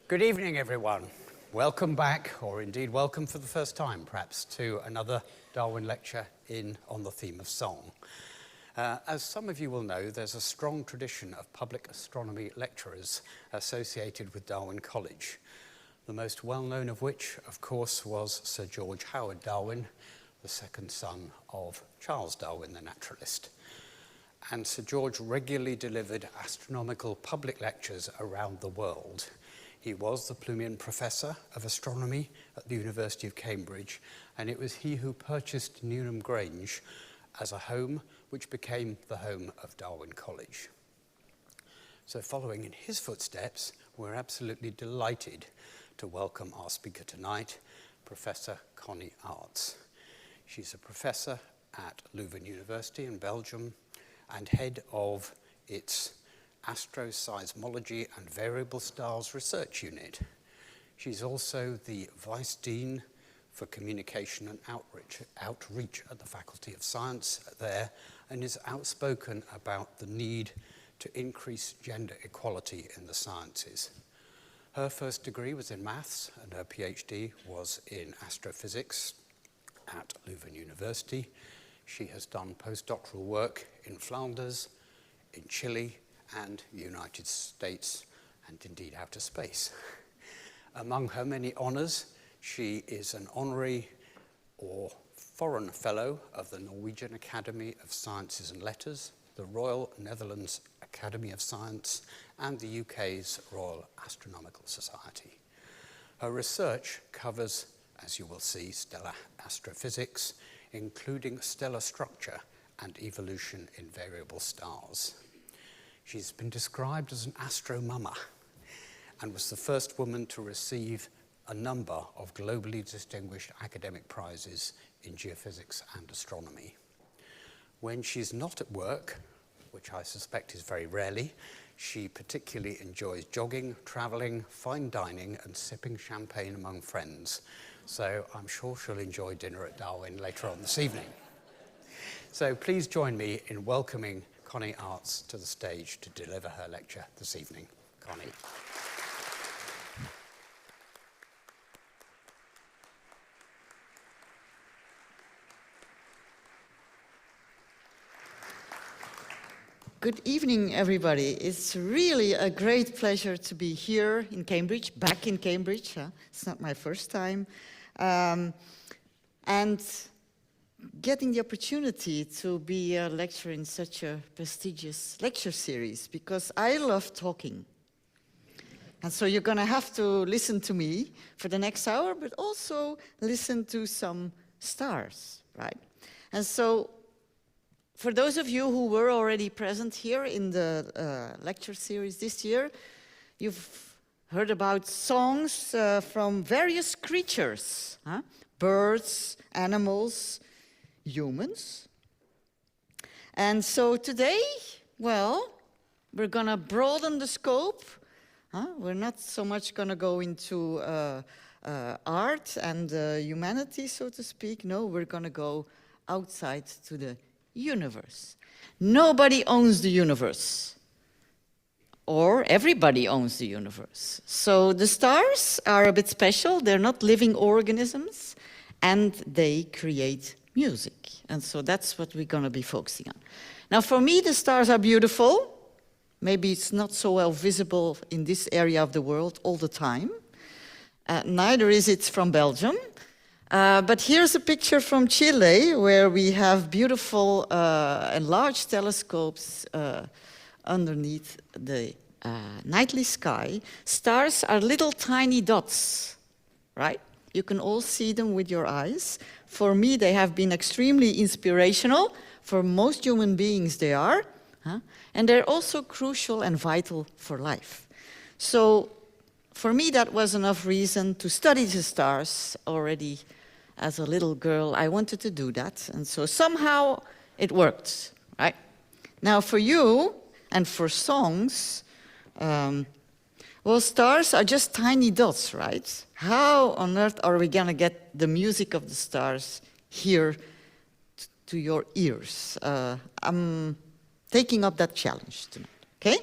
Good evening, everyone. Welcome back, or indeed welcome for the first time, perhaps, to another Darwin lecture on the theme of song. As some of you will know, there's a strong tradition of public astronomy lecturers associated with Darwin College. The most well-known of which, of course, was Sir George Howard Darwin, the second son of Charles Darwin, the naturalist. And Sir George regularly delivered astronomical public lectures around the world. He was the Plumian Professor of Astronomy at the University of Cambridge, and it was he who purchased Newnham Grange as a home, which became the home of Darwin College. So following in his footsteps, we're absolutely delighted to welcome our speaker tonight, Professor Conny Aerts. She's a professor at Leuven University in Belgium and head of its Asteroseismology and Variable Stars Research Unit. She's also the Vice Dean for Communication and Outreach at the Faculty of Science there, and is outspoken about the need to increase gender equality in the sciences. Her first degree was in maths, and her PhD was in astrophysics at Leuven University. She has done postdoctoral work in Flanders, in Chile, and the United States, and indeed outer space. Among her many honours, she is an honorary or foreign fellow of the Norwegian Academy of Sciences and Letters, the Royal Netherlands Academy of Science, and the UK's Royal Astronomical Society. Her research covers, as you will see, stellar astrophysics, including stellar structure and evolution in variable stars. She's been described as an astro-mama and was the first woman to receive a number of globally distinguished academic prizes in geophysics and astronomy. When she's not at work, which I suspect is very rarely, she particularly enjoys jogging, travelling, fine dining, and sipping champagne among friends. So I'm sure she'll enjoy dinner at Darwin later on this evening. So please join me in welcoming Conny Aerts to the stage to deliver her lecture this evening. Conny. Good evening, everybody. It's really a great pleasure to be here in Cambridge, back in Cambridge. It's not my first time. And getting the opportunity to be a lecturer in such a prestigious lecture series, because I love talking. And so you're going to have to listen to me for the next hour, but also listen to some stars, right? And so for those of you who were already present here in the lecture series this year, you've heard about songs from various creatures, birds, animals, humans. And so today, well, we're going to broaden the scope. We're not so much going to go into art and humanity, so to speak. No, we're going to go outside to the universe. Nobody owns the universe, or everybody owns the universe. So the stars are a bit special. They're not living organisms, and they create music. And so that's what we're going to be focusing on. Now, for me, the stars are beautiful. Maybe it's not so well visible in this area of the world all the time. Neither is it from Belgium. But here's a picture from Chile, where we have beautiful and large telescopes underneath the nightly sky. Stars are little tiny dots, right? You can all see them with your eyes. For me, they have been extremely inspirational. For most human beings, they are. And they're also crucial and vital for life. So for me, that was enough reason to study the stars already as a little girl. I wanted to do that. And so somehow it worked, right? Now for you and for songs, well, stars are just tiny dots, right? How on earth are we going to get the music of the stars here to your ears? I'm taking up that challenge tonight, okay?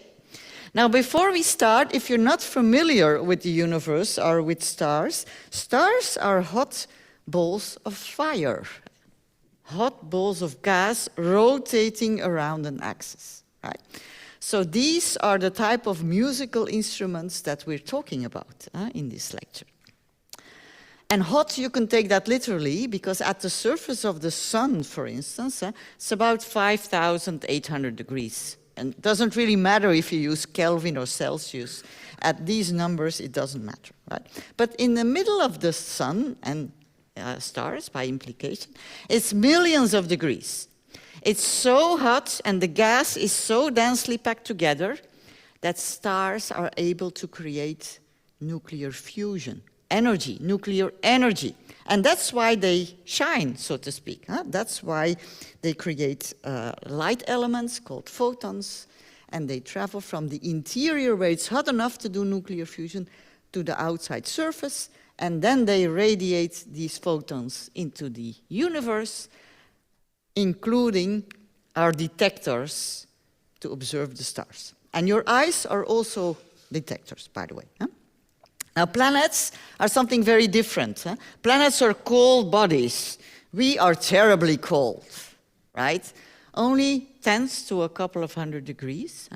Now, before we start, if you're not familiar with the universe or with stars, stars are hot balls of fire, hot balls of gas rotating around an axis, right? So these are the type of musical instruments that we're talking about in this lecture. And hot, you can take that literally, because at the surface of the sun, for instance, it's about 5,800 degrees. And it doesn't really matter if you use Kelvin or Celsius. At these numbers, it doesn't matter, right? But in the middle of the sun and stars, by implication, it's millions of degrees. It's so hot and the gas is so densely packed together that stars are able to create nuclear fusion. Energy, nuclear energy. And that's why they shine, so to speak. That's why they create light elements called photons, and they travel from the interior where it's hot enough to do nuclear fusion to the outside surface, and then they radiate these photons into the universe, including our detectors to observe the stars. And your eyes are also detectors, by the way. Now, planets are something very different. Planets are cold bodies. We are terribly cold, right? Only tends to a couple of 100 degrees.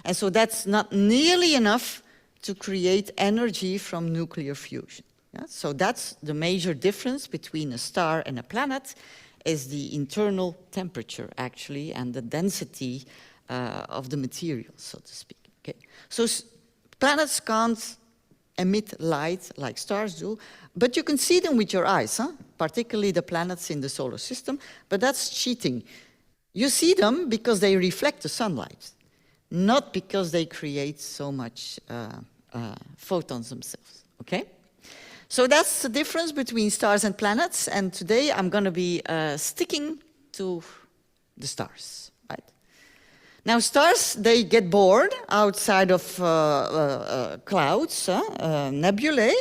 And so that's not nearly enough to create energy from nuclear fusion. So that's the major difference between a star and a planet, is the internal temperature, actually, and the density of the material, so to speak. Okay? So planets can't emit light like stars do, but you can see them with your eyes, particularly the planets in the solar system, but that's cheating. You see them because they reflect the sunlight, not because they create so much photons themselves, okay? So that's the difference between stars and planets, and today I'm going to be sticking to the stars. Now, stars, they get bored outside of clouds, nebulae,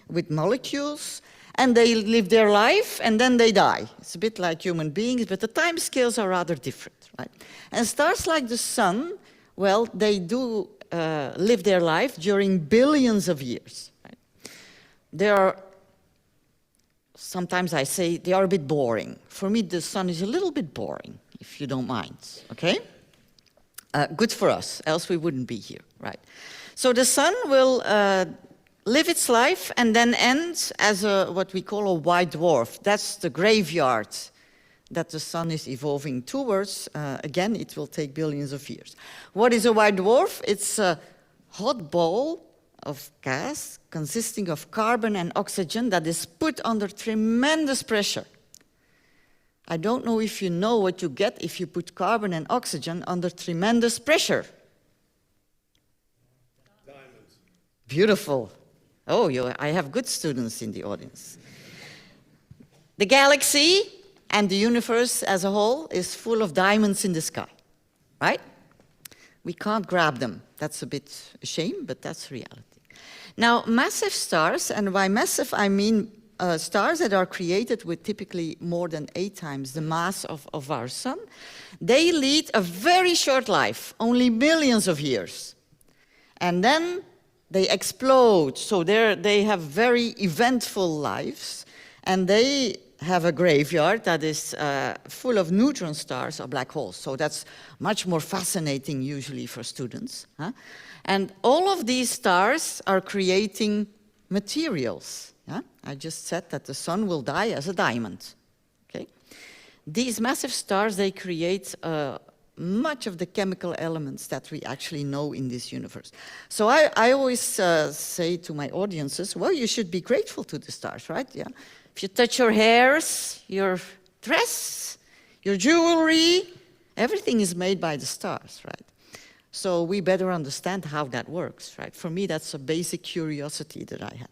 with molecules, and they live their life, and then they die. It's a bit like human beings, but the time scales are rather different, right? And stars like the sun, well, they do live their life during billions of years. Right? They are, sometimes I say, they are a bit boring. For me, the sun is a little bit boring, if you don't mind, okay? Good for us, else we wouldn't be here, right? So the sun will live its life and then end as what we call a white dwarf. That's the graveyard that the sun is evolving towards. Again, it will take billions of years. What is a white dwarf? It's a hot ball of gas consisting of carbon and oxygen that is put under tremendous pressure. I don't know if you know what you get if you put carbon and oxygen under tremendous pressure. Diamonds. Beautiful. Oh, I have good students in the audience. The galaxy and the universe as a whole is full of diamonds in the sky, right? We can't grab them. That's a bit a shame, but that's reality. Now, massive stars, and by massive I mean stars that are created with typically more than 8 times the mass of our sun, they lead a very short life, only millions of years. And then they explode, so they have very eventful lives, and they have a graveyard that is full of neutron stars or black holes. So that's much more fascinating usually for students. And all of these stars are creating materials. I just said that the sun will die as a diamond. Okay? These massive stars, they create much of the chemical elements that we actually know in this universe. So I always say to my audiences, well, you should be grateful to the stars, right? Yeah. If you touch your hairs, your dress, your jewelry, everything is made by the stars, right? So we better understand how that works, right? For me, that's a basic curiosity that I had.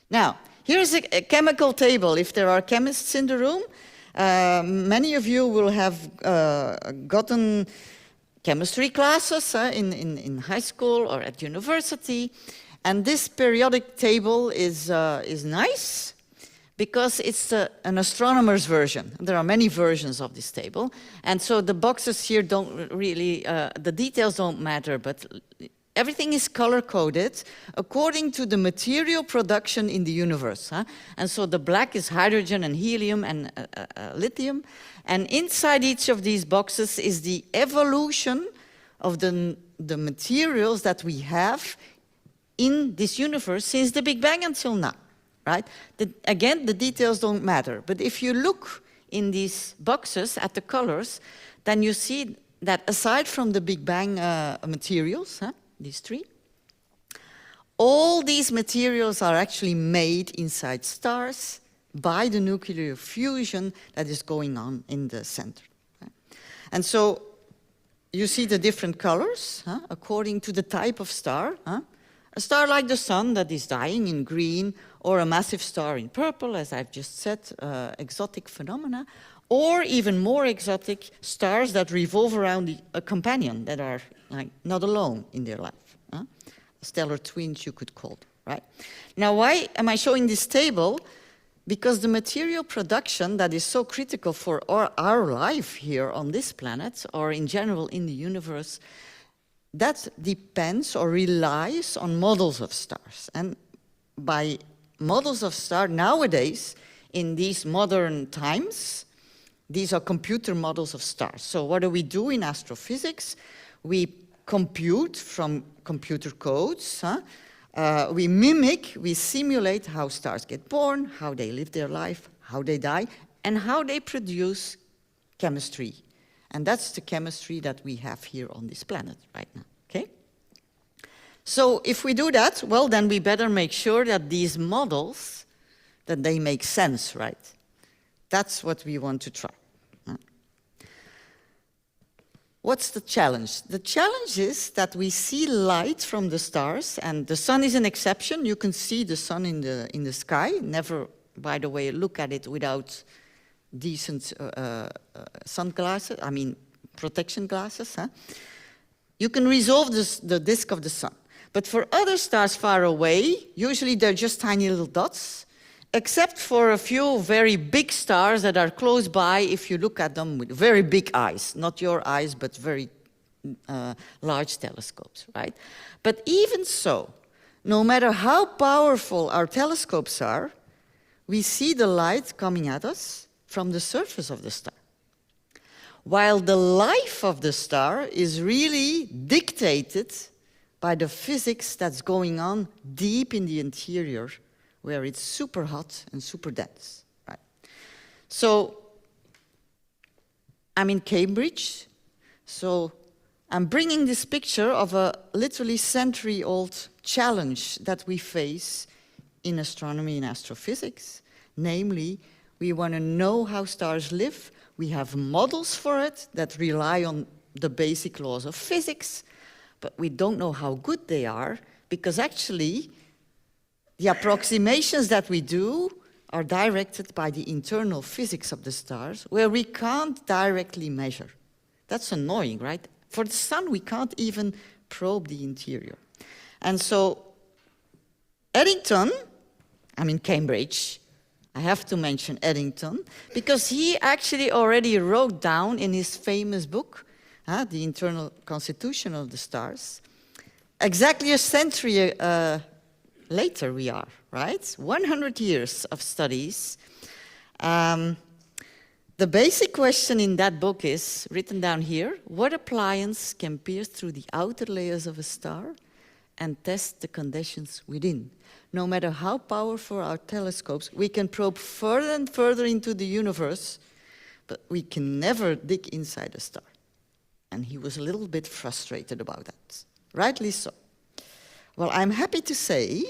Now, here's a chemical table. If there are chemists in the room, many of you will have gotten chemistry classes in high school or at university. And this periodic table is nice, because it's an astronomer's version. There are many versions of this table, and so the boxes here don't really, the details don't matter, but everything is color-coded according to the material production in the universe. And so the black is hydrogen and helium and lithium, and inside each of these boxes is the evolution of the materials that we have in this universe since the Big Bang until now. Right? Again, the details don't matter. But if you look in these boxes at the colors, then you see that aside from the Big Bang materials, these three, all these materials are actually made inside stars by the nuclear fusion that is going on in the center. Right? And so you see the different colors according to the type of star. A star like the sun that is dying in green, or a massive star in purple, as I've just said, exotic phenomena, or even more exotic stars that revolve around a companion that are like not alone in their life. Stellar twins, you could call them, right? Now, why am I showing this table? Because the material production that is so critical for our life here on this planet, or in general in the universe, that depends or relies on models of stars. And by models of stars nowadays, in these modern times, these are computer models of stars. So what do we do in astrophysics? We compute from computer codes. We mimic, we simulate how stars get born, how they live their life, how they die, and how they produce chemistry. And that's the chemistry that we have here on this planet right now, okay? So if we do that, well, then we better make sure that these models, that they make sense, right? That's what we want to try. What's the challenge? The challenge is that we see light from the stars, and the sun is an exception. You can see the sun in the sky. Never, by the way, look at it without decent sunglasses, protection glasses. You can resolve the disk of the sun. But for other stars far away, usually they're just tiny little dots, except for a few very big stars that are close by if you look at them with very big eyes. Not your eyes, but very large telescopes, right? But even so, no matter how powerful our telescopes are, we see the light coming at us from the surface of the star. While the life of the star is really dictated by the physics that's going on deep in the interior, where it's super hot and super dense, right? So I'm in Cambridge, so I'm bringing this picture of a literally century-old challenge that we face in astronomy and astrophysics. Namely, we want to know how stars live. We have models for it that rely on the basic laws of physics, but we don't know how good they are, because actually the approximations that we do are directed by the internal physics of the stars, where we can't directly measure. That's annoying, right? For the sun, we can't even probe the interior. And so Eddington, I'm in Cambridge, I have to mention Eddington, because he actually already wrote down in his famous book, The Internal Constitution of the Stars, exactly a century later we are, right? 100 years of studies. The basic question in that book is, written down here, what appliance can pierce through the outer layers of a star and test the conditions within? No matter how powerful our telescopes, we can probe further and further into the universe, but we can never dig inside a star. And he was a little bit frustrated about that, rightly so. Well, I'm happy to say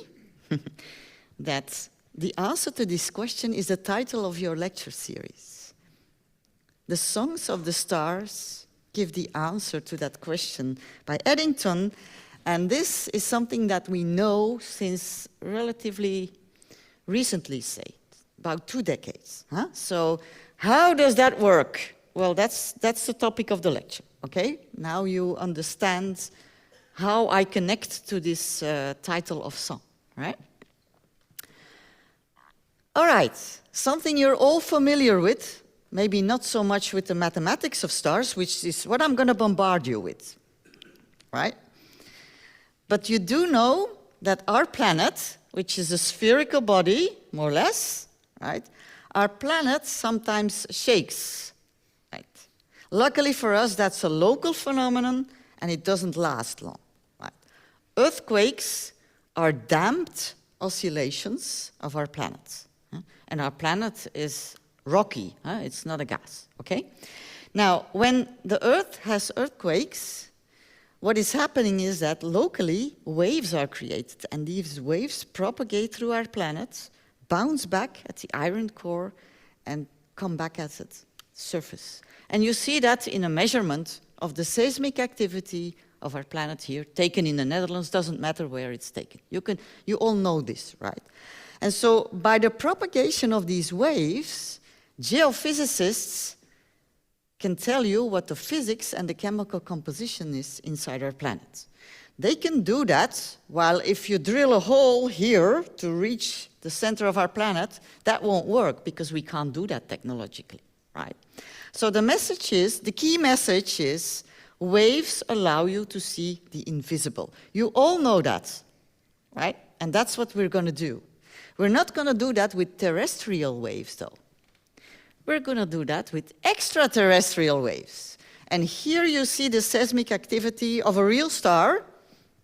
that the answer to this question is the title of your lecture series. The Songs of the Stars give the answer to that question by Eddington. And this is something that we know since relatively recently, say, about 2 decades. So how does that work? Well, that's the topic of the lecture, okay? Now you understand how I connect to this title of song, right? All right, something you're all familiar with, maybe not so much with the mathematics of stars, which is what I'm going to bombard you with, right? But you do know that our planet, which is a spherical body, more or less, right? Our planet sometimes shakes, right? Luckily for us, that's a local phenomenon, and it doesn't last long, right? Earthquakes are damped oscillations of our planet. And our planet is rocky, it's not a gas, okay? Now, when the Earth has earthquakes, what is happening is that locally waves are created, and these waves propagate through our planet, bounce back at the iron core, and come back at its surface. And you see that in a measurement of the seismic activity of our planet here, taken in the Netherlands, doesn't matter where it's taken. You all know this, right? And so by the propagation of these waves, geophysicists can tell you what the physics and the chemical composition is inside our planet. They can do that, while if you drill a hole here to reach the center of our planet, that won't work because we can't do that technologically, right? So the message is, the key message is, waves allow you to see the invisible. You all know that, right? And that's what we're going to do. We're not going to do that with terrestrial waves, though. We're going to do that with extraterrestrial waves. And here you see the seismic activity of a real star.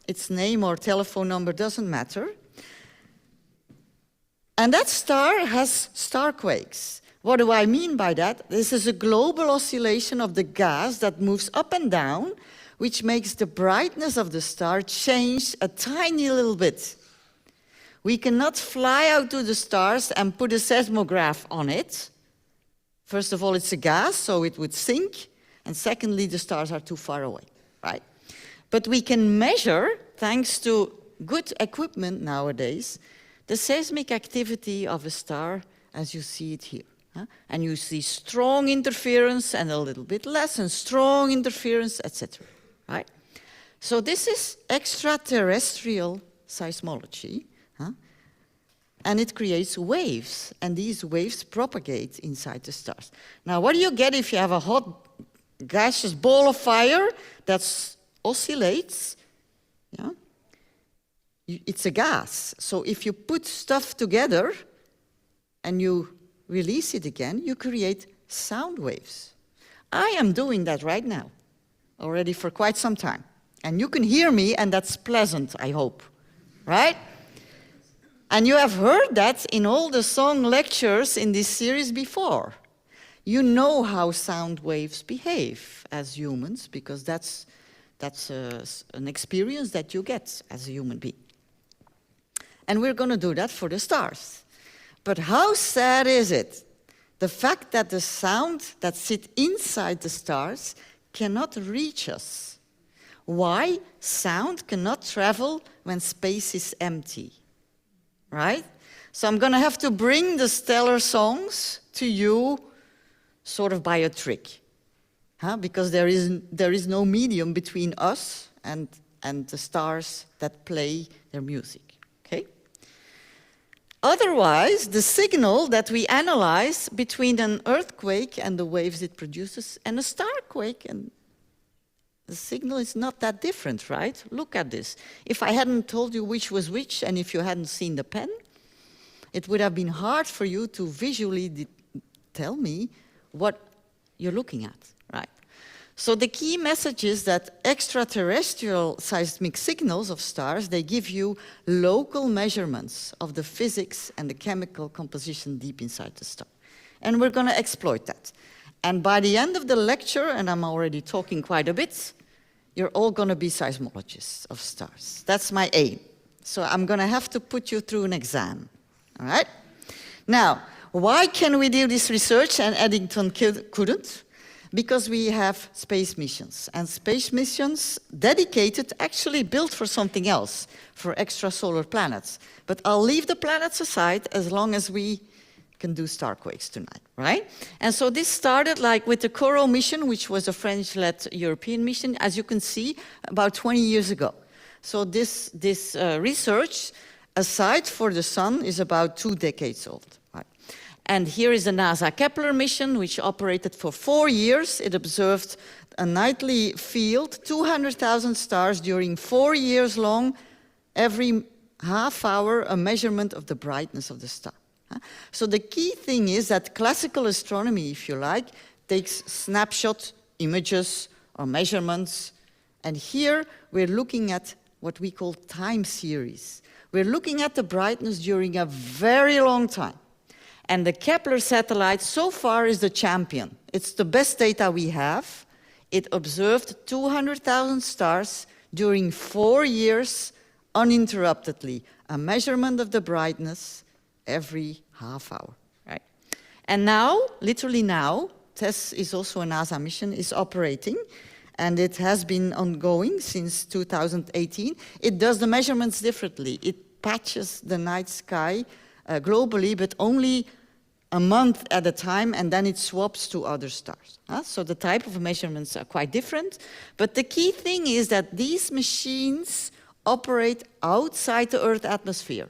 Its name or telephone number doesn't matter. And that star has starquakes. What do I mean by that? This is a global oscillation of the gas that moves up and down, which makes the brightness of the star change a tiny little bit. We cannot fly out to the stars and put a seismograph on it. First of all, it's a gas, so it would sink. And secondly, the stars are too far away, right? But we can measure, thanks to good equipment nowadays, the seismic activity of a star as you see it here. And you see strong interference and a little bit less, and strong interference, etc. Right? So this is extraterrestrial seismology. And it creates waves, and these waves propagate inside the stars. Now, what do you get if you have a hot gaseous ball of fire that oscillates? Yeah? It's a gas. So if you put stuff together and you release it again, you create sound waves. I am doing that right now, already for quite some time. And you can hear me, and that's pleasant, I hope. Right? And you have heard that in all the song lectures in this series before. You know how sound waves behave as humans, because that's an experience that you get as a human being. And we're going to do that for the stars. But how sad is it? The fact that the sound that sits inside the stars cannot reach us. Why? Sound cannot travel when space is empty. Right? So I'm going to have to bring the stellar songs to you sort of by a trick. Because there is no medium between us and the stars that play their music. Okay? Otherwise, the signal that we analyze between an earthquake and the waves it produces and a starquake, and the signal is not that different, right? Look at this. If I hadn't told you which was which, and if you hadn't seen the pen, it would have been hard for you to visually tell me what you're looking at, right? So the key message is that extraterrestrial seismic signals of stars, they give you local measurements of the physics and the chemical composition deep inside the star. And we're going to exploit that. And by the end of the lecture, and I'm already talking quite a bit, you're all going to be seismologists of stars. That's my aim. So I'm going to have to put you through an exam. All right? Now, why can we do this research and Eddington couldn't? Because we have space missions. And space missions dedicated, actually built for something else, for extrasolar planets. But I'll leave the planets aside as long as we can do starquakes tonight, right? And so this started like with the CoRoT mission, which was a French-led European mission, as you can see, about 20 years ago. So this research, aside for the sun, is about 2 decades old, right? And here is the NASA Kepler mission, which operated for 4 years. It observed a nightly field, 200,000 stars during 4 years long, every half hour, a measurement of the brightness of the star. So the key thing is that classical astronomy, if you like, takes snapshot images or measurements. And here we're looking at what we call time series. We're looking at the brightness during a very long time. And the Kepler satellite so far is the champion. It's the best data we have. It observed 200,000 stars during 4 years uninterruptedly, a measurement of the brightness every half hour. Right? And now, literally now, TESS is also a NASA mission, is operating, and it has been ongoing since 2018. It does the measurements differently. It patches the night sky globally, but only a month at a time, and then it swaps to other stars. So the type of measurements are quite different. But the key thing is that these machines operate outside the Earth atmosphere.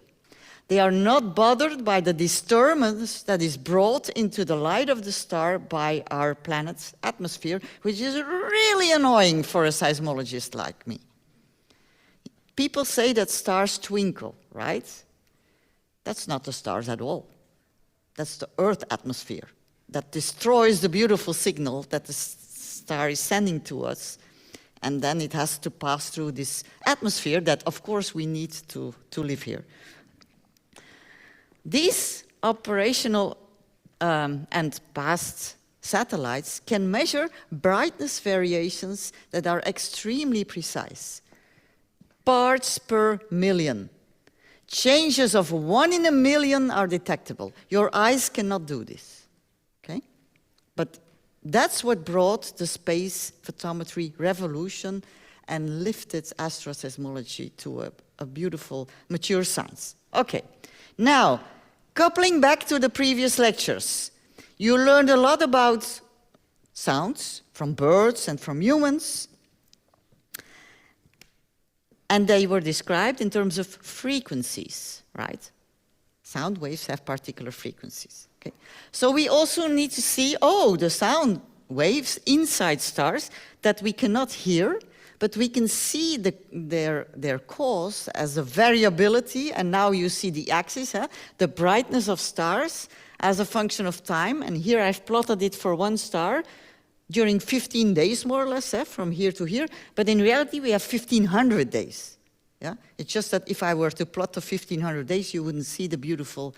They are not bothered by the disturbance that is brought into the light of the star by our planet's atmosphere, which is really annoying for a seismologist like me. People say that stars twinkle, right? That's not the stars at all. That's the Earth atmosphere that destroys the beautiful signal that the star is sending to us. And then it has to pass through this atmosphere that, of course, we need to live here. These operational and past satellites can measure brightness variations that are extremely precise. Parts per million. Changes of 1 in a million are detectable. Your eyes cannot do this, okay? But that's what brought the space photometry revolution and lifted asteroseismology to a beautiful, mature science. Okay, now, coupling back to the previous lectures, you learned a lot about sounds from birds and from humans, and they were described in terms of frequencies, right? Sound waves have particular frequencies. Okay. So we also need to see, the sound waves inside stars that we cannot hear, but we can see their cause as a variability, and now you see the axis, the brightness of stars as a function of time, and here I've plotted it for one star during 15 days, more or less, from here to here, but in reality we have 1,500 days. Yeah? It's just that if I were to plot the 1,500 days, you wouldn't see the beautiful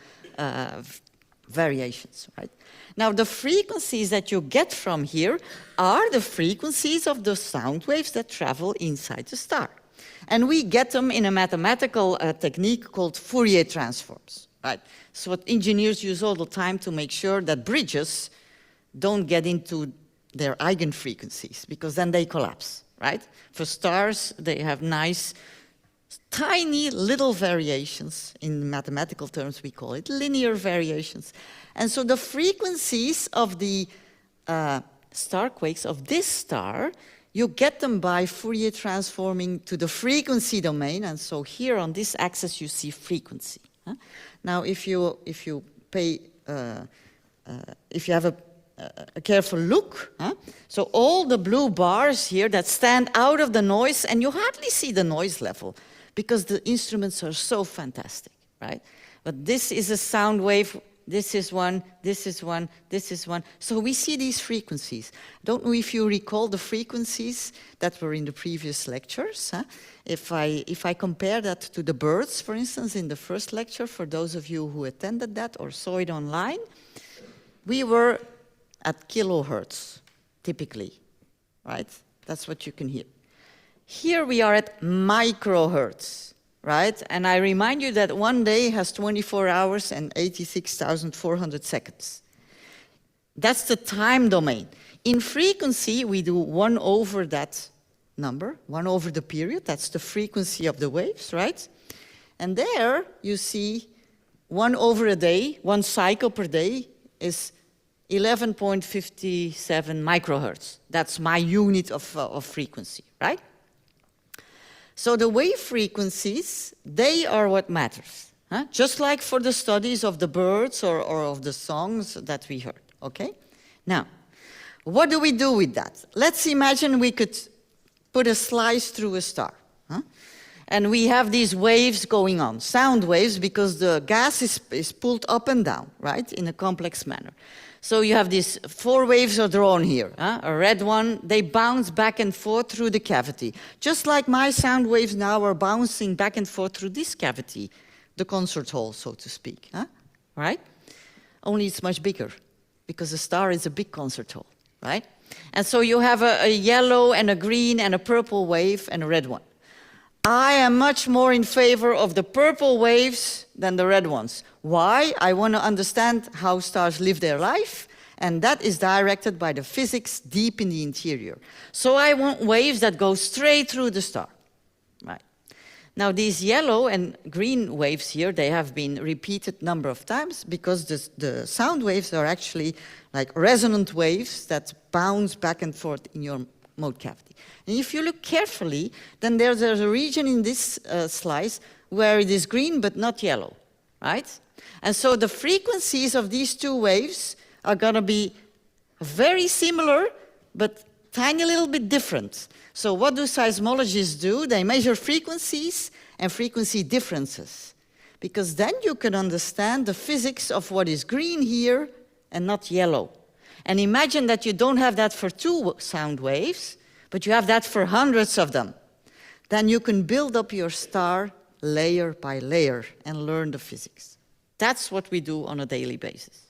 variations, right? Now, the frequencies that you get from here are the frequencies of the sound waves that travel inside the star. And we get them in a mathematical technique called Fourier transforms, right? So what engineers use all the time to make sure that bridges don't get into their eigenfrequencies, because then they collapse, right? For stars, they have nice, tiny little variations. In mathematical terms, we call it linear variations. And so the frequencies of the star quakes of this star, you get them by Fourier transforming to the frequency domain. And so here on this axis, you see frequency. Now, if you have a careful look, so all the blue bars here that stand out of the noise, and you hardly see the noise level because the instruments are so fantastic, right? But this is a sound wave, this is one, this is one, this is one. So we see these frequencies. Don't know if you recall the frequencies that were in the previous lectures. If I compare that to the birds, for instance, in the first lecture, for those of you who attended that or saw it online, we were at kilohertz, typically, right? That's what you can hear. Here we are at microhertz, right? And I remind you that one day has 24 hours and 86,400 seconds. That's the time domain. In frequency, we do 1 over that number, 1 over the period. That's the frequency of the waves, right? And there you see 1 over a day, 1 cycle per day is 11.57 microhertz. That's my unit of frequency, right? So the wave frequencies, they are what matters. Huh? Just like for the studies of the birds or of the songs that we heard, okay? Now, what do we do with that? Let's imagine we could put a slice through a star. Huh? And we have these waves going on, sound waves, because the gas is pulled up and down, right, in a complex manner. So you have these 4 waves are drawn here. Huh? A red one, they bounce back and forth through the cavity. Just like my sound waves now are bouncing back and forth through this cavity, the concert hall, so to speak, huh? Right? Only it's much bigger, because a star is a big concert hall, right? And so you have a yellow and a green and a purple wave and a red one. I am much more in favor of the purple waves than the red ones. Why? I want to understand how stars live their life, and that is directed by the physics deep in the interior. So I want waves that go straight through the star. Right. Now these yellow and green waves here, they have been repeated a number of times because the sound waves are actually like resonant waves that bounce back and forth in your mode cavity. And if you look carefully, then there's a region in this slice where it is green but not yellow, right? And so the frequencies of these 2 waves are going to be very similar but tiny little bit different. So what do seismologists do? They measure frequencies and frequency differences, because then you can understand the physics of what is green here and not yellow. And imagine that you don't have that for 2 sound waves, but you have that for hundreds of them. Then you can build up your star layer by layer and learn the physics. That's what we do on a daily basis.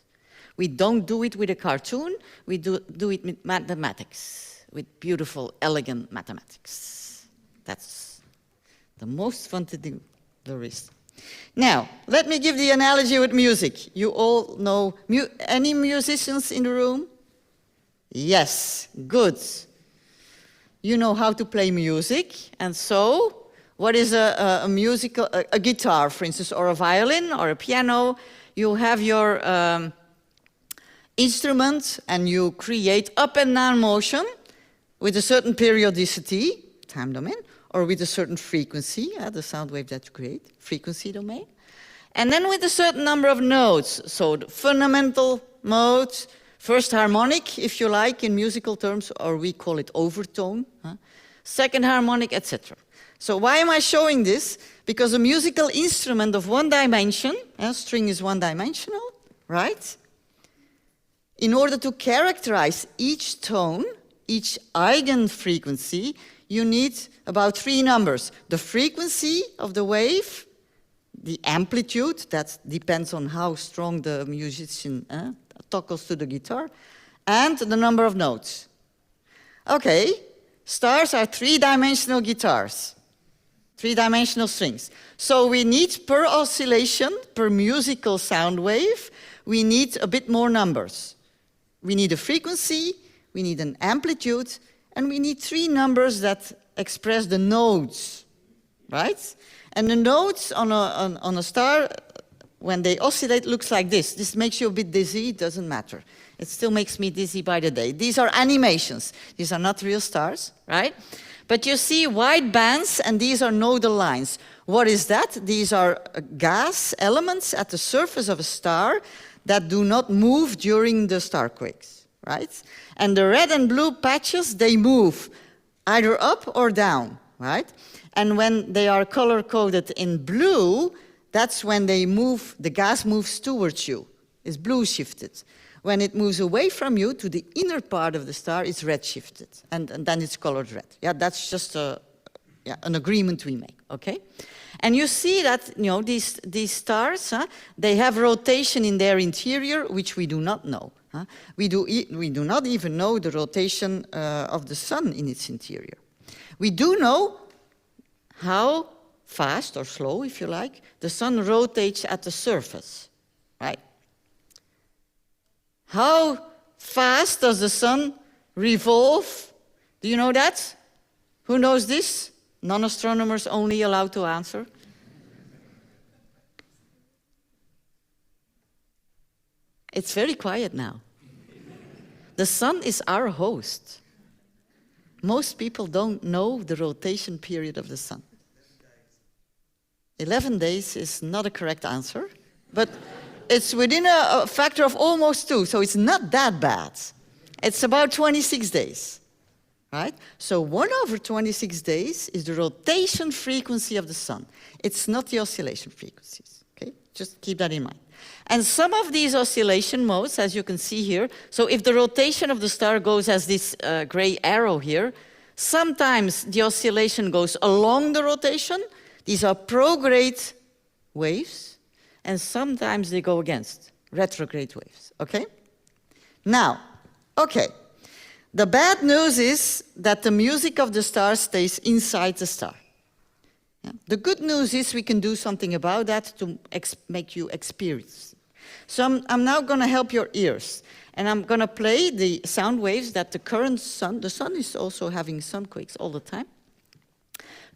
We don't do it with a cartoon, we do it with mathematics, with beautiful, elegant mathematics. That's the most fun to do there is. Now, let me give the analogy with music. You all know, any musicians in the room? Yes, good. You know how to play music, and so what is a guitar, for instance, or a violin or a piano? You have your instrument and you create up and down motion with a certain periodicity, time domain, or with a certain frequency, the sound wave that you create, frequency domain. And then with a certain number of notes, so the fundamental mode, first harmonic, if you like, in musical terms, or we call it overtone, second harmonic, etc. So why am I showing this? Because a musical instrument of 1 dimension, string is 1-dimensional, right? In order to characterize each tone, each eigenfrequency, you need about 3 numbers. The frequency of the wave, the amplitude, that depends on how strong the musician toggles to the guitar, and the number of notes. Okay, stars are 3-dimensional guitars, 3-dimensional strings. So we need per oscillation, per musical sound wave, we need a bit more numbers. We need a frequency, we need an amplitude, and we need 3 numbers that express the nodes, right? And the nodes on a star, when they oscillate, looks like this. This makes you a bit dizzy, it doesn't matter. It still makes me dizzy by the day. These are animations. These are not real stars, right? But you see white bands, and these are nodal lines. What is that? These are gas elements at the surface of a star that do not move during the starquakes, right? And the red and blue patches, they move either up or down, right? And when they are color-coded in blue, that's when they move, the gas moves towards you. It's blue shifted. When it moves away from you to the inner part of the star, it's red shifted. And then it's colored red. Yeah, that's just an agreement we make, okay? And you see that, you know, these stars, they have rotation in their interior, which we do not know. We do not even know the rotation of the sun in its interior. We do know how fast or slow, if you like, the sun rotates at the surface, right? How fast does the sun revolve? Do you know that? Who knows this? Non-astronomers only allowed to answer. It's very quiet now. The sun is our host. Most people don't know the rotation period of the sun. 11 days is not a correct answer, but it's within a factor of almost 2, so it's not that bad. It's about 26 days, right? So 1/26 days is the rotation frequency of the sun. It's not the oscillation frequencies, okay? Just keep that in mind. And some of these oscillation modes, as you can see here, so if the rotation of the star goes as this gray arrow here, sometimes the oscillation goes along the rotation. These are prograde waves, and sometimes they go against retrograde waves, okay? Now, okay, the bad news is that the music of the star stays inside the star. Yeah. The good news is we can do something about that to make you experience. So I'm now going to help your ears, and I'm going to play the sound waves that the current sun, the sun is also having sunquakes all the time.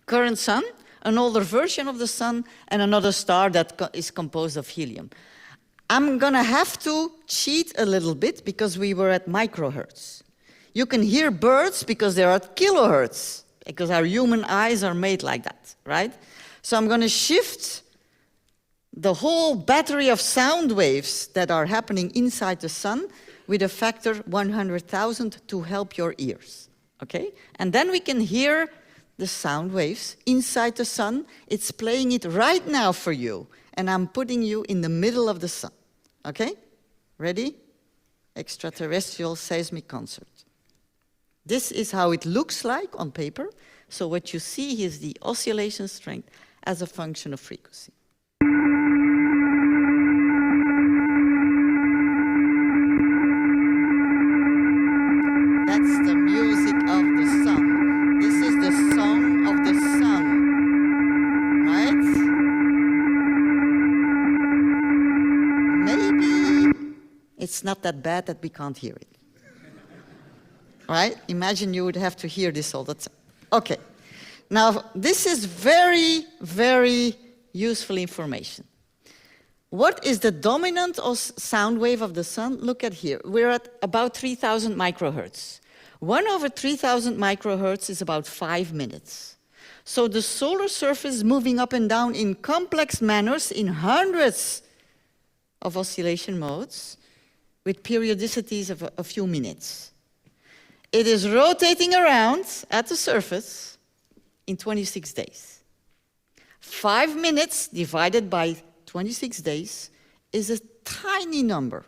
Current sun, an older version of the sun, and another star that is composed of helium. I'm going to have to cheat a little bit because we were at microhertz. You can hear birds because they're at kilohertz, because our human eyes are made like that, right? So I'm going to shift the whole battery of sound waves that are happening inside the sun with a factor 100,000 to help your ears, okay? And then we can hear the sound waves inside the sun. It's playing it right now for you, and I'm putting you in the middle of the sun, okay? Ready? Extraterrestrial seismic concert. This is how it looks like on paper. So what you see is the oscillation strength as a function of frequency. That's the music of the sun. This is the song of the sun, right? Maybe it's not that bad that we can't hear it. Right? Imagine you would have to hear this all the time. Okay. Now, this is very, very useful information. What is the dominant sound wave of the sun? Look at here. We're at about 3,000 microhertz. 1/3000 microhertz is about 5 minutes. So the solar surface is moving up and down in complex manners in hundreds of oscillation modes with periodicities of a few minutes. It is rotating around at the surface in 26 days. 5 minutes divided by 26 days is a tiny number.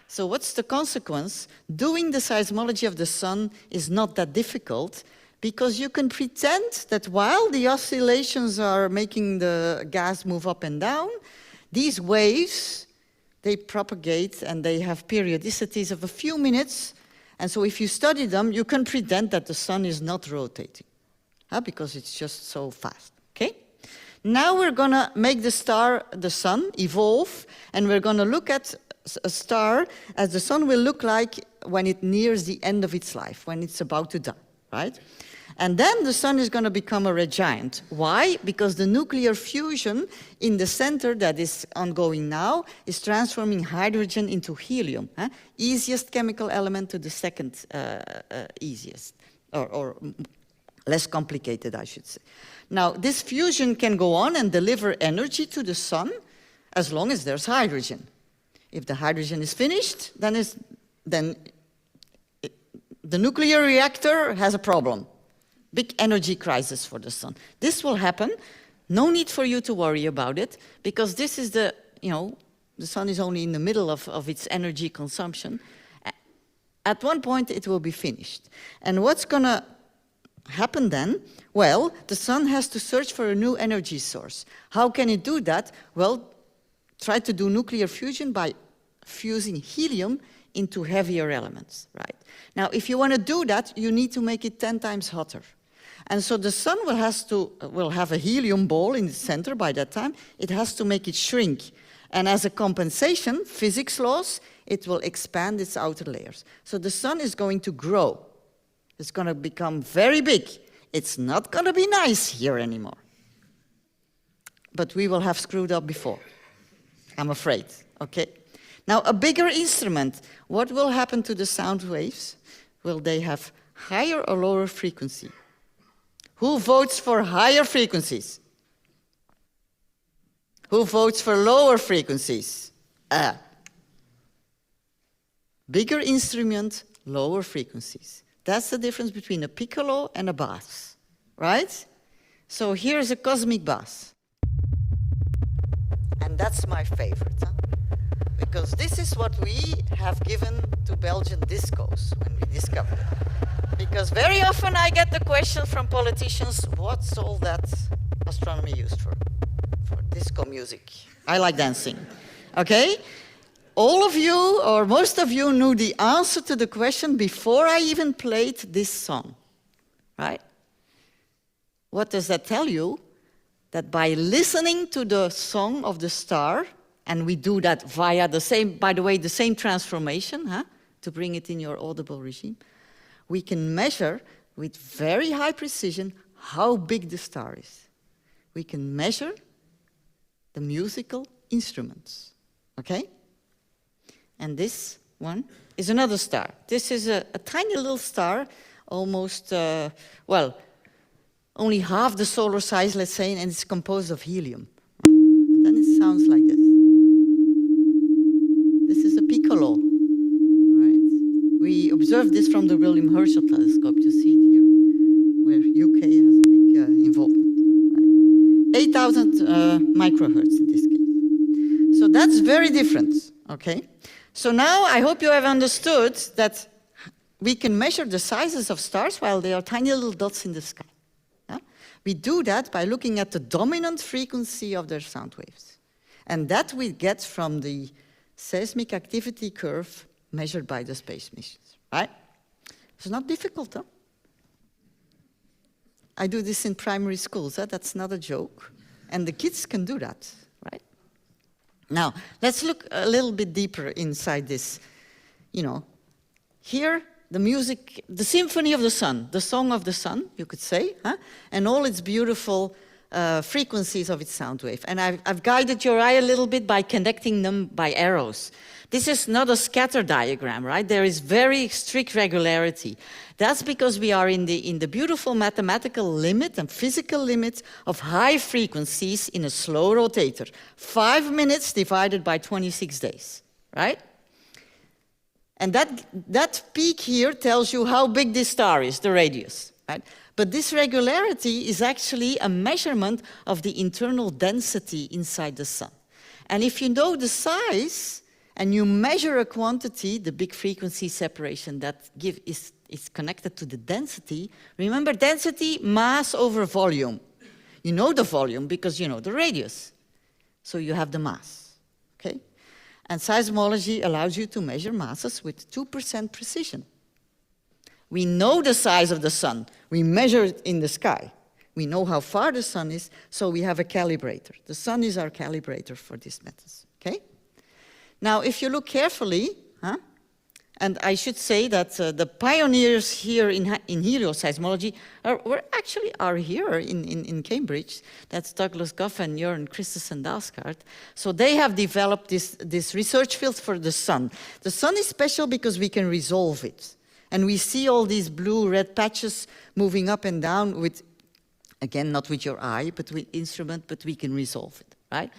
So what's the consequence? Doing the seismology of the sun is not that difficult because you can pretend that while the oscillations are making the gas move up and down, these waves, they propagate and they have periodicities of a few minutes. And so if you study them, you can pretend that the sun is not rotating, because it's just so fast, okay? Now we're going to make the sun, evolve, and we're going to look at a star as the sun will look like when it nears the end of its life, when it's about to die, right? And then the sun is going to become a red giant. Why? Because the nuclear fusion in the center that is ongoing now is transforming hydrogen into helium. Easiest chemical element to the second easiest, or less complicated, I should say. Now, this fusion can go on and deliver energy to the sun as long as there's hydrogen. If the hydrogen is finished, then the nuclear reactor has a problem. Big energy crisis for the sun. This will happen. No need for you to worry about it, because this is the sun is only in the middle of its energy consumption. At one point, it will be finished. And what's going to happen then? Well, the sun has to search for a new energy source. How can it do that? Well, try to do nuclear fusion by fusing helium into heavier elements, right? Now, if you want to do that, you need to make it 10 times hotter. And so the sun will have a helium ball in the center by that time. It has to make it shrink. And as a compensation, physics laws, it will expand its outer layers. So the sun is going to grow. It's going to become very big. It's not going to be nice here anymore. But we will have screwed up before, I'm afraid, okay? Now, a bigger instrument, what will happen to the sound waves? Will they have higher or lower frequency? Who votes for higher frequencies? Who votes for lower frequencies? Bigger instrument, lower frequencies. That's the difference between a piccolo and a bass, right? So here's a cosmic bass. And that's my favorite, huh? Because this is what we have given to Belgian discos when we discovered it. Because very often I get the question from politicians, what's all that astronomy used for? For disco music. I like dancing, okay? All of you, or most of you, knew the answer to the question before I even played this song, right? What does that tell you? That by listening to the song of the star, and we do that via the same, by the way, the same transformation, huh, to bring it in your audible regime, we can measure with very high precision how big the star is. We can measure the musical instruments, okay? And this one is another star. This is a tiny little star, almost, well, only half the solar size, let's say, and it's composed of helium. Then it sounds like this. This is a piccolo, right? We observed this from the William Herschel telescope. You see it here, where UK has a big involvement. Right? 8,000 microhertz in this case. So that's very different, okay? So now I hope you have understood that we can measure the sizes of stars while they are tiny little dots in the sky. Yeah? We do that by looking at the dominant frequency of their sound waves. And that we get from the seismic activity curve measured by the space missions, right? It's not difficult, huh? I do this in primary schools, huh? That's not a joke. And the kids can do that, right? Now, let's look a little bit deeper inside this. You know, here, the music, the symphony of the sun, the song of the sun, you could say, huh? And all its beautiful frequencies of its sound wave. And I've guided your eye a little bit by connecting them by arrows. This is not a scatter diagram, right? There is very strict regularity. That's because we are in the beautiful mathematical limit and physical limit of high frequencies in a slow rotator. 5 minutes divided by 26 days, right? And that peak here tells you how big this star is, the radius, right? But this regularity is actually a measurement of the internal density inside the sun. And if you know the size and you measure a quantity, the big frequency separation that is connected to the density, remember density, mass over volume. You know the volume because you know the radius. So you have the mass, okay? And seismology allows you to measure masses with 2% precision. We know the size of the sun. We measure it in the sky. We know how far the sun is, so we have a calibrator. The sun is our calibrator for these methods, okay? Now, if you look carefully, huh, and I should say that the pioneers here in helioseismology are here in Cambridge. That's Douglas Goff and Jørn Christensen Dalsgaard. So they have developed this research field for the sun. The sun is special because we can resolve it. And we see all these blue-red patches moving up and down with, again, not with your eye, but with instrument, but we can resolve it, right?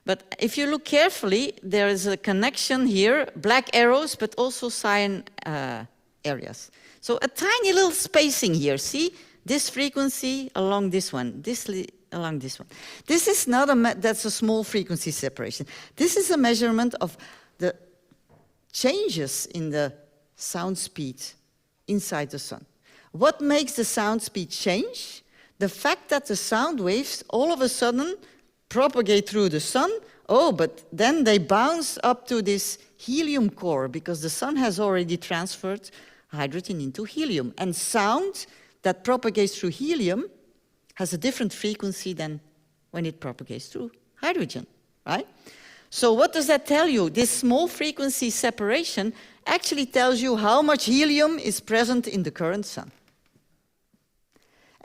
But if you look carefully, there is a connection here, black arrows, but also cyan areas. So a tiny little spacing here, see? This frequency along this one, along this one. This is not that's a small frequency separation. This is a measurement of the changes in the sound speed inside the sun. What makes the sound speed change? The fact that the sound waves all of a sudden propagate through the sun, but then they bounce up to this helium core because the sun has already transferred hydrogen into helium. And sound that propagates through helium has a different frequency than when it propagates through hydrogen, right? So what does that tell you? This small frequency separation actually tells you how much helium is present in the current sun.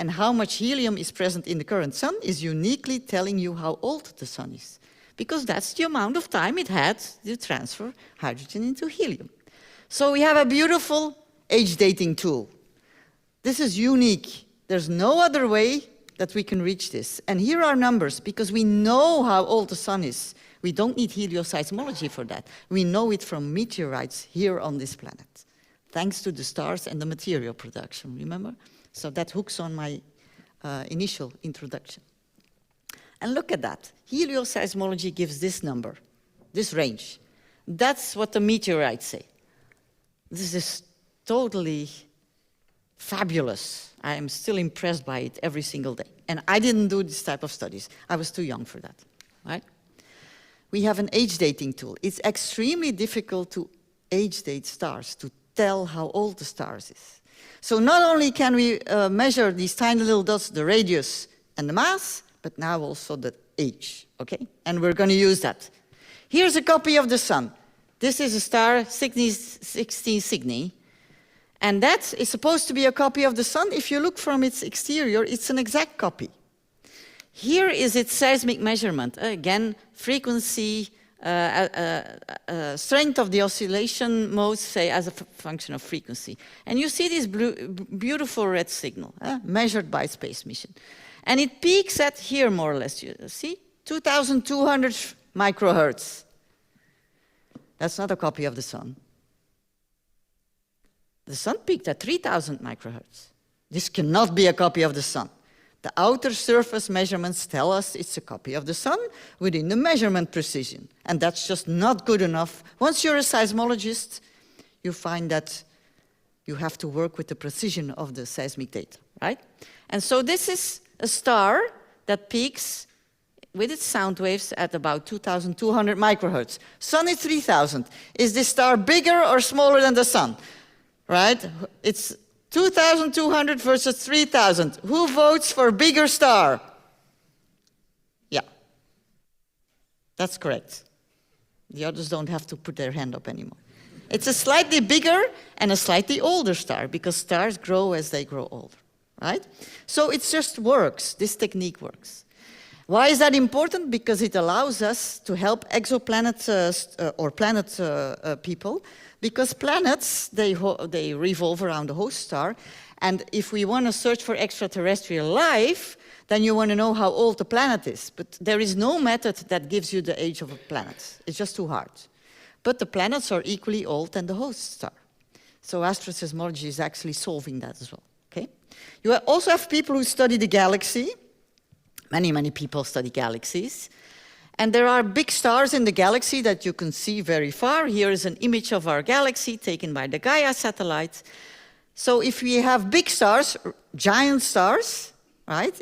And how much helium is present in the current sun is uniquely telling you how old the sun is, because that's the amount of time it had to transfer hydrogen into helium. So we have a beautiful age dating tool. This is unique. There's no other way that we can reach this. And here are numbers, because we know how old the sun is. We don't need helioseismology for that. We know it from meteorites here on this planet, thanks to the stars and the material production, remember? So that hooks on my initial introduction. And look at that. Helioseismology gives this number, this range. That's what the meteorites say. This is totally fabulous. I am still impressed by it every single day. And I didn't do this type of studies. I was too young for that, right? We have an age dating tool. It's extremely difficult to age date stars, to tell how old the stars is. So not only can we measure these tiny little dots, the radius and the mass, but now also the age, okay? And we're going to use that. Here's a copy of the sun. This is a star, 16 Cygni, and that is supposed to be a copy of the sun. If you look from its exterior, it's an exact copy. Here is its seismic measurement. Again, frequency, strength of the oscillation modes, say, as a function of frequency. And you see this beautiful red signal, measured by space mission. And it peaks at here, more or less, you see? 2,200 microhertz. That's not a copy of the sun. The sun peaked at 3,000 microhertz. This cannot be a copy of the sun. The outer surface measurements tell us it's a copy of the sun within the measurement precision. And that's just not good enough. Once you're a seismologist, you find that you have to work with the precision of the seismic data, right? And so this is a star that peaks with its sound waves at about 2,200 microhertz. Sun is 3,000. Is this star bigger or smaller than the sun? Right? It's 2,200 versus 3,000. Who votes for bigger star? Yeah. That's correct. The others don't have to put their hand up anymore. It's a slightly bigger and a slightly older star, because stars grow as they grow older, right? So it just works. This technique works. Why is that important? Because it allows us to help exoplanets or planet people, because planets, they revolve around a host star, and if we want to search for extraterrestrial life, then you want to know how old the planet is. But there is no method that gives you the age of a planet. It's just too hard. But the planets are equally old than the host star. So astroseismology is actually solving that as well, okay? You also have people who study the galaxy. Many, many people study galaxies. And there are big stars in the galaxy that you can see very far. Here is an image of our galaxy taken by the Gaia satellite. So if we have big stars, giant stars, right?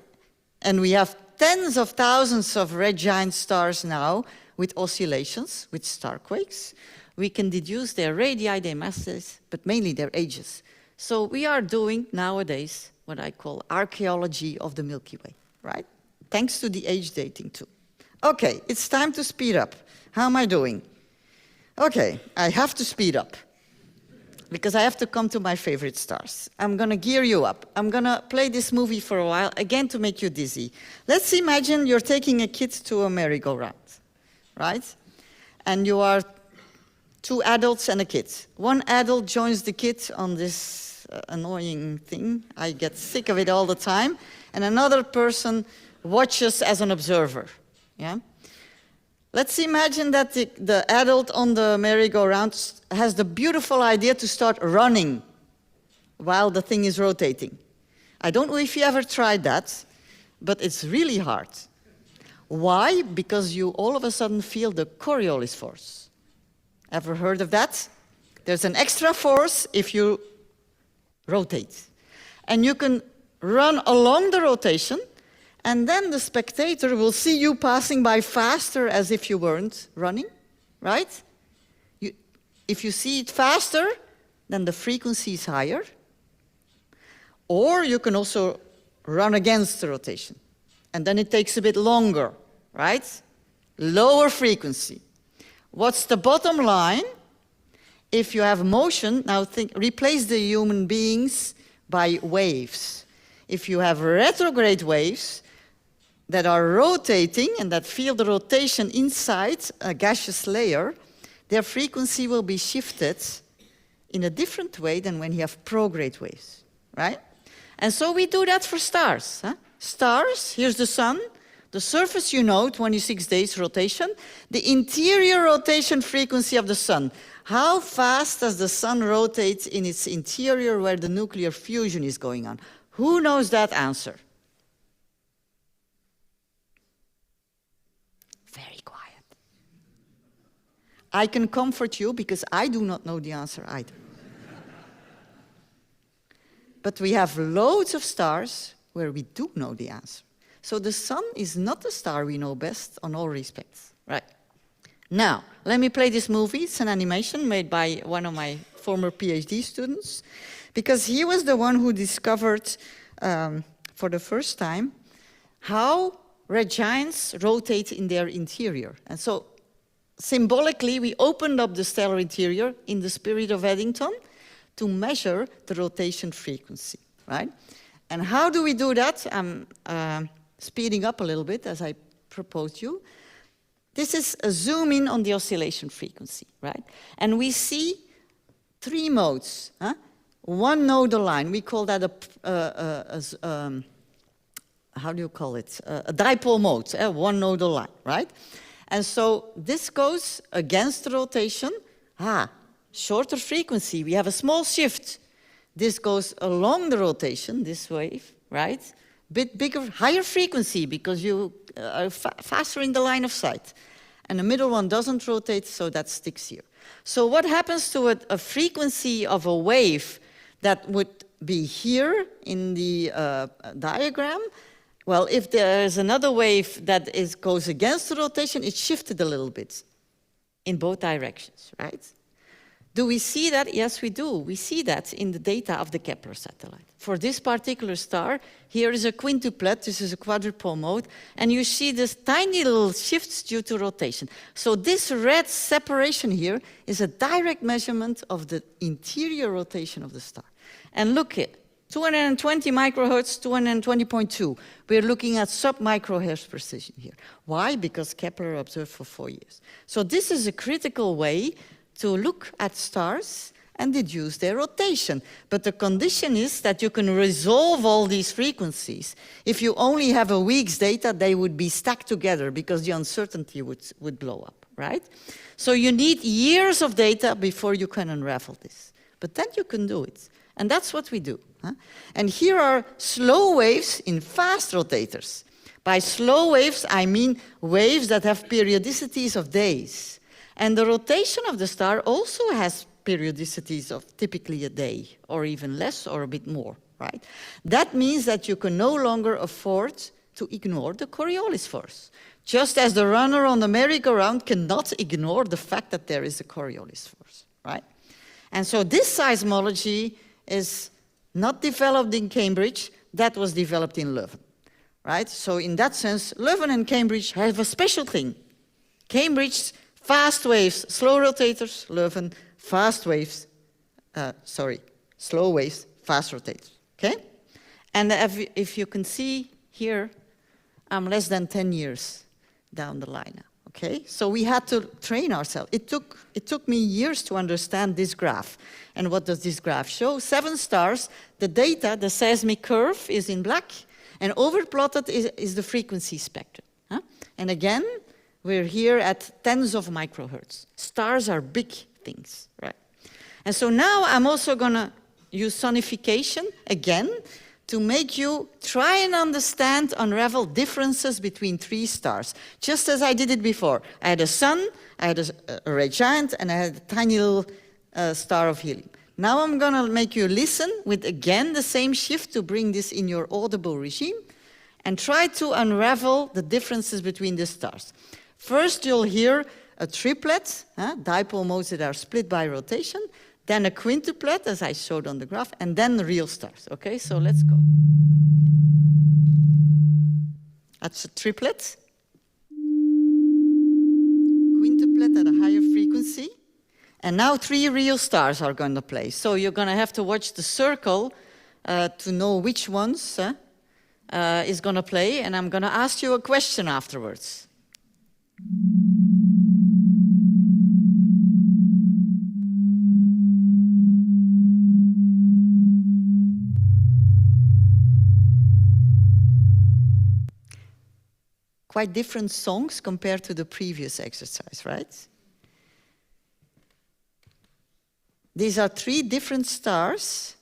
And we have tens of thousands of red giant stars now with oscillations, with starquakes, we can deduce their radii, their masses, but mainly their ages. So we are doing nowadays what I call archaeology of the Milky Way, right? Thanks to the age dating tool. Okay, it's time to speed up. How am I doing? Okay, I have to speed up because I have to come to my favorite stars. I'm going to gear you up. I'm going to play this movie for a while, again to make you dizzy. Let's imagine you're taking a kid to a merry-go-round, right? And you are two adults and a kid. One adult joins the kid on this annoying thing. I get sick of it all the time. And another person watches as an observer. Yeah? Let's imagine that the adult on the merry-go-round has the beautiful idea to start running while the thing is rotating. I don't know if you ever tried that, but it's really hard. Why? Because you all of a sudden feel the Coriolis force. Ever heard of that? There's an extra force if you rotate. And you can run along the rotation, and then the spectator will see you passing by faster as if you weren't running, right? If you see it faster, then the frequency is higher. Or you can also run against the rotation. And then it takes a bit longer, right? Lower frequency. What's the bottom line? If you have motion, now replace the human beings by waves. If you have retrograde waves that are rotating and that feel the rotation inside a gaseous layer, their frequency will be shifted in a different way than when you have prograde waves, right? And so we do that for stars. Huh? Stars, here's the sun. The surface, you know, 26 days rotation. The interior rotation frequency of the sun. How fast does the sun rotate in its interior where the nuclear fusion is going on? Who knows that answer? Very quiet. I can comfort you because I do not know the answer either. But we have loads of stars where we do know the answer. So the sun is not the star we know best on all respects, right? Now, let me play this movie. It's an animation made by one of my former PhD students, because he was the one who discovered for the first time how red giants rotate in their interior. And so symbolically, we opened up the stellar interior in the spirit of Eddington to measure the rotation frequency, right? And how do we do that? I'm speeding up a little bit as I proposed you. This is a zoom in on the oscillation frequency, right? And we see 3 modes. One nodal line, we call that how do you call it? A dipole mode, one nodal line, right? And so this goes against the rotation. Shorter frequency, we have a small shift. This goes along the rotation, this wave, right? Bit bigger, higher frequency because you are faster in the line of sight. And the middle one doesn't rotate, so that sticks here. So what happens to a frequency of a wave that would be here in the diagram? Well, if there's another wave that goes against the rotation, it's shifted a little bit in both directions, right? Do we see that? Yes, we do. We see that in the data of the Kepler satellite. For this particular star, here is a quintuplet, this is a quadrupole mode, and you see this tiny little shifts due to rotation. So this red separation here is a direct measurement of the interior rotation of the star. And look here, 220 microhertz, 220.2. We're looking at sub-microhertz precision here. Why? Because Kepler observed for 4 years. So this is a critical way to look at stars and deduce their rotation. But the condition is that you can resolve all these frequencies. If you only have a week's data, they would be stacked together because the uncertainty would blow up, right? So you need years of data before you can unravel this. But then you can do it. And that's what we do. And here are slow waves in fast rotators. By slow waves, I mean waves that have periodicities of days. And the rotation of the star also has periodicities of typically a day, or even less, or a bit more, right? That means that you can no longer afford to ignore the Coriolis force, just as the runner on the merry-go-round cannot ignore the fact that there is a Coriolis force, right? And so this seismology is not developed in Cambridge, that was developed in Leuven, right? So in that sense, Leuven and Cambridge have a special thing. Cambridge, fast waves, slow rotators, Leuven, slow waves, fast rotators, okay? And if you can see here, I'm less than 10 years down the line now, okay? So we had to train ourselves. It took me years to understand this graph. And what does this graph show? 7 stars, the data, the seismic curve is in black, and overplotted is the frequency spectrum. And again, we're here at tens of microhertz. Stars are big things, right? And so now I'm also gonna use sonification again to make you try and understand, unravel differences between 3 stars, just as I did it before. I had a sun, I had a red giant, and I had a tiny little star of helium. Now I'm gonna make you listen with, again, the same shift to bring this in your audible regime, and try to unravel the differences between the stars. First, you'll hear a triplet, dipole modes that are split by rotation, then a quintuplet, as I showed on the graph, and then the real stars. Okay, so let's go. That's a triplet. Quintuplet at a higher frequency. And now 3 real stars are going to play. So you're going to have to watch the circle to know which ones is going to play. And I'm going to ask you a question afterwards. quite different songs compared to the previous exercise, right? These are 3 different stars.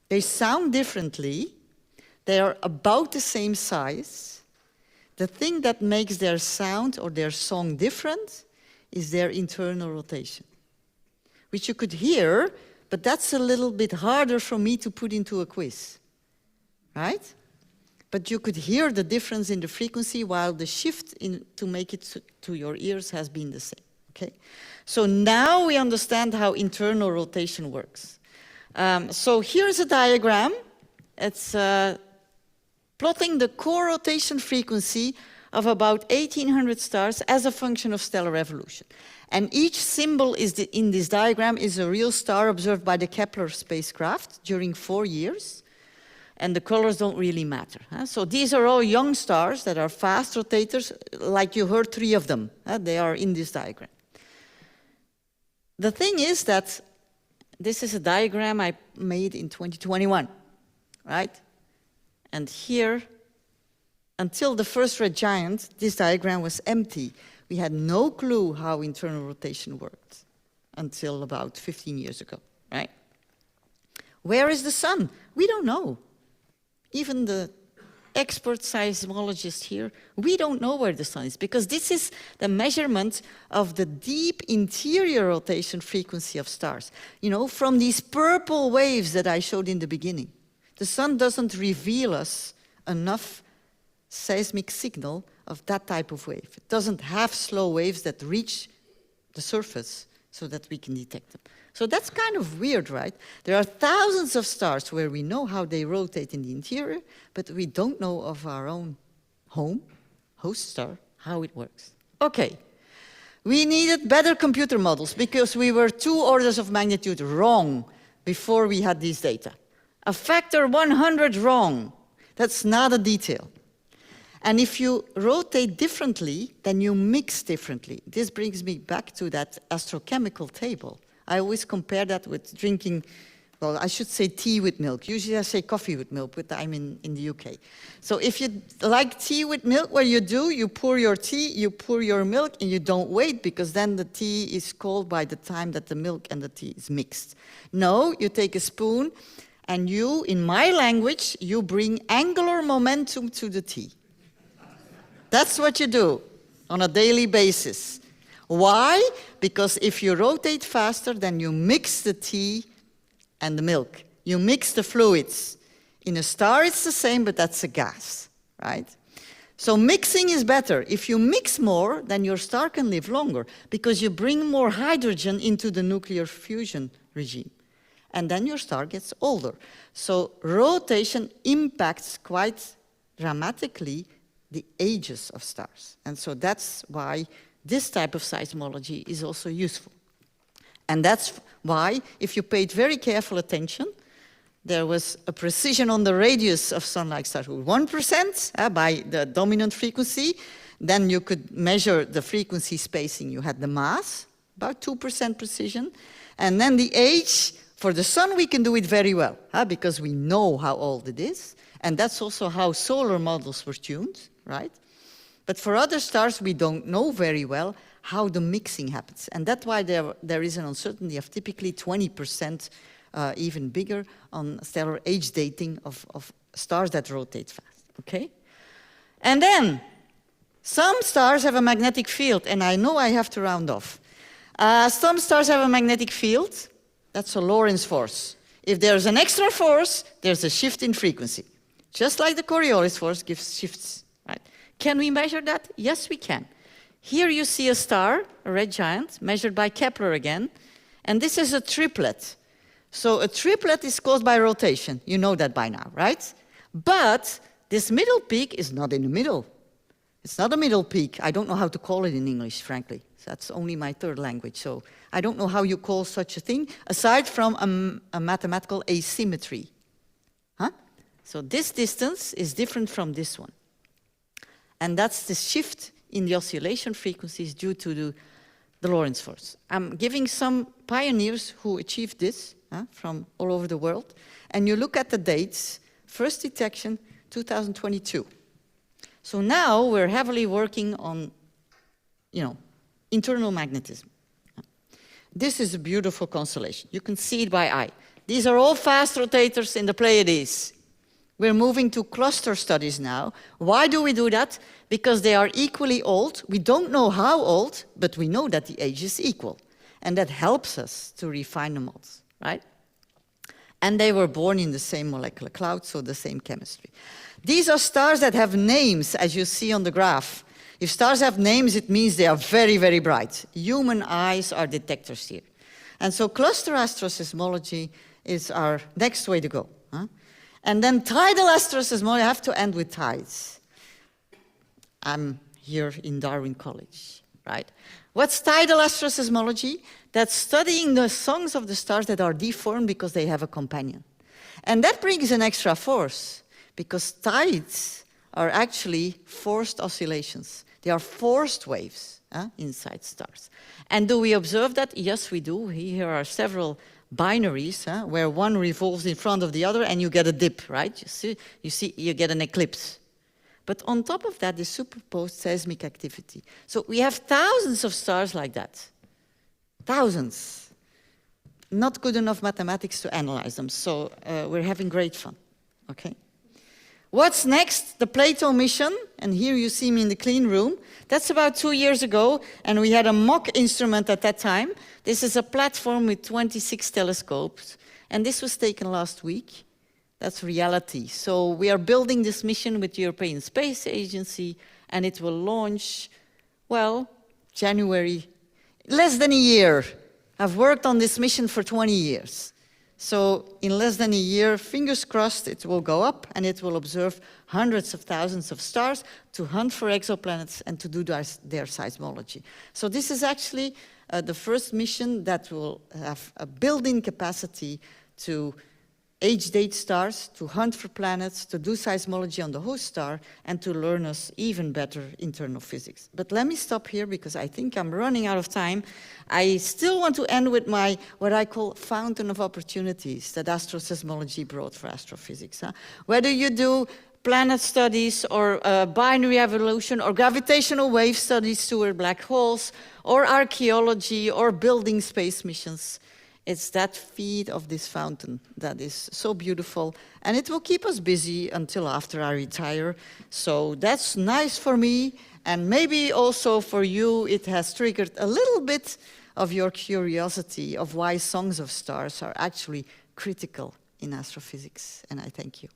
They sound differently. They are about the same size. The thing that makes their sound or their song different is their internal rotation, which you could hear, but that's a little bit harder for me to put into a quiz, right? But you could hear the difference in the frequency while the shift to make it to your ears has been the same, okay? So now we understand how internal rotation works. So here's a diagram. It's plotting the core rotation frequency of about 1,800 stars as a function of stellar evolution. And each symbol in this diagram is a real star observed by the Kepler spacecraft during 4 years. And the colors don't really matter. So these are all young stars that are fast rotators, like you heard 3 of them. They are in this diagram. The thing is that this is a diagram I made in 2021, right? And here, until the first red giant, this diagram was empty. We had no clue how internal rotation worked until about 15 years ago, right? Where is the sun? We don't know. Even the expert seismologists here, we don't know where the sun is, because this is the measurement of the deep interior rotation frequency of stars. You know, from these purple waves that I showed in the beginning. The sun doesn't reveal us enough seismic signal of that type of wave. It doesn't have slow waves that reach the surface so that we can detect them. So that's kind of weird, right? There are thousands of stars where we know how they rotate in the interior, but we don't know of our own host star, how it works. Okay, we needed better computer models because we were 2 orders of magnitude wrong before we had these data. A factor 100 wrong. That's not a detail. And if you rotate differently, then you mix differently. This brings me back to that astrochemical table. I always compare that with drinking, well, I should say tea with milk. Usually I say coffee with milk, but I'm in the UK. So if you like tea with milk, what you do, you pour your tea, you pour your milk, and you don't wait, because then the tea is cold by the time that the milk and the tea is mixed. No, you take a spoon, and you, in my language, you bring angular momentum to the tea. That's what you do on a daily basis. Why? Because if you rotate faster, then you mix the tea and the milk. You mix the fluids. In a star, it's the same, but that's a gas, right? So mixing is better. If you mix more, then your star can live longer, because you bring more hydrogen into the nuclear fusion regime. And then your star gets older. So rotation impacts quite dramatically the ages of stars. And so that's why this type of seismology is also useful. And that's why, if you paid very careful attention, there was a precision on the radius of sun-like stars with 1% by the dominant frequency. Then you could measure the frequency spacing. You had the mass, about 2% precision. And then the age, for the sun we can do it very well, because we know how old it is. And that's also how solar models were tuned, right? But for other stars, we don't know very well how the mixing happens. And that's why there is an uncertainty of typically 20%, even bigger, on stellar age dating of stars that rotate fast, okay? And then, some stars have a magnetic field, and I know I have to round off. Some stars have a magnetic field. That's a Lorentz force. If there's an extra force, there's a shift in frequency. Just like the Coriolis force gives shifts, right? Can we measure that? Yes, we can. Here you see a star, a red giant, measured by Kepler again, and this is a triplet. So a triplet is caused by rotation. You know that by now, right? But this middle peak is not in the middle. It's not a middle peak. I don't know how to call it in English, frankly. That's only my third language, so I don't know how you call such a thing, aside from a mathematical asymmetry. Huh? So this distance is different from this one. And that's the shift in the oscillation frequencies due to the Lorentz force. I'm giving some pioneers who achieved this from all over the world. And you look at the dates, first detection, 2022. So now we're heavily working on, internal magnetism. This is a beautiful constellation. You can see it by eye. These are all fast rotators in the Pleiades. We're moving to cluster studies now. Why do we do that? Because they are equally old. We don't know how old, but we know that the age is equal. And that helps us to refine the models, right? And they were born in the same molecular cloud, so the same chemistry. These are stars that have names, as you see on the graph. If stars have names, it means they are very, very bright. Human eyes are detectors here. And so cluster asteroseismology is our next way to go. And then tidal asteroseismology, I have to end with tides. I'm here in Darwin College, right? What's tidal asteroseismology? That's studying the songs of the stars that are deformed because they have a companion. And that brings an extra force, because tides are actually forced oscillations. They are forced waves inside stars. And do we observe that? Yes, we do. Here are several binaries where one revolves in front of the other and you get a dip, right? You get an eclipse. But on top of that is superposed seismic activity. So we have thousands of stars like that. Thousands. Not good enough mathematics to analyze them, so we're having great fun, okay? What's next? The Plato mission, and here you see me in the clean room. That's about 2 years ago, and we had a mock instrument at that time. This is a platform with 26 telescopes, and this was taken last week. That's reality. So we are building this mission with the European Space Agency, and it will launch, well, January. Less than a year. I've worked on this mission for 20 years. So in less than a year, fingers crossed, it will go up and it will observe hundreds of thousands of stars to hunt for exoplanets and to do their seismology. So this is actually the first mission that will have a built-in capacity to age-date stars, to hunt for planets, to do seismology on the host star, and to learn us even better internal physics. But let me stop here because I think I'm running out of time. I still want to end with my, what I call fountain of opportunities that astroseismology brought for astrophysics. Whether you do planet studies or binary evolution or gravitational wave studies toward black holes or archaeology or building space missions, it's that feed of this fountain that is so beautiful, and it will keep us busy until after I retire. So that's nice for me, and maybe also for you it has triggered a little bit of your curiosity of why songs of stars are actually critical in astrophysics, and I thank you.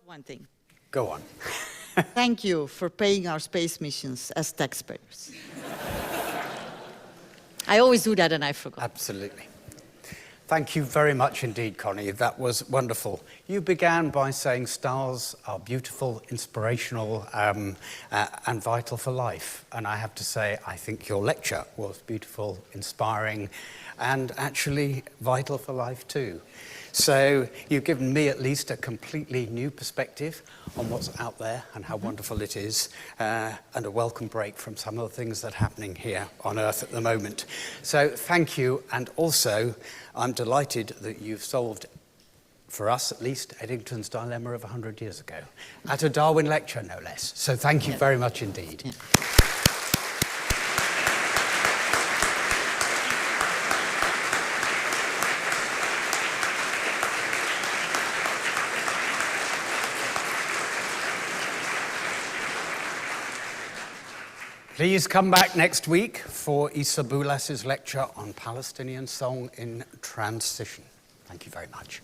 One thing. Go on. Thank you for paying our space missions as taxpayers. I always do that and I forgot. Absolutely. Thank you very much indeed, Conny. That was wonderful. You began by saying stars are beautiful, inspirational, and vital for life. And I have to say, I think your lecture was beautiful, inspiring, and actually vital for life too. So you've given me at least a completely new perspective on what's out there and how wonderful it is, and a welcome break from some of the things that are happening here on Earth at the moment. So thank you, and also I'm delighted that you've solved, for us at least, Eddington's dilemma of 100 years ago, at a Darwin lecture no less. So thank you very much indeed. Yeah. Please come back next week for Isa Boulas's lecture on Palestinian song in transition. Thank you very much.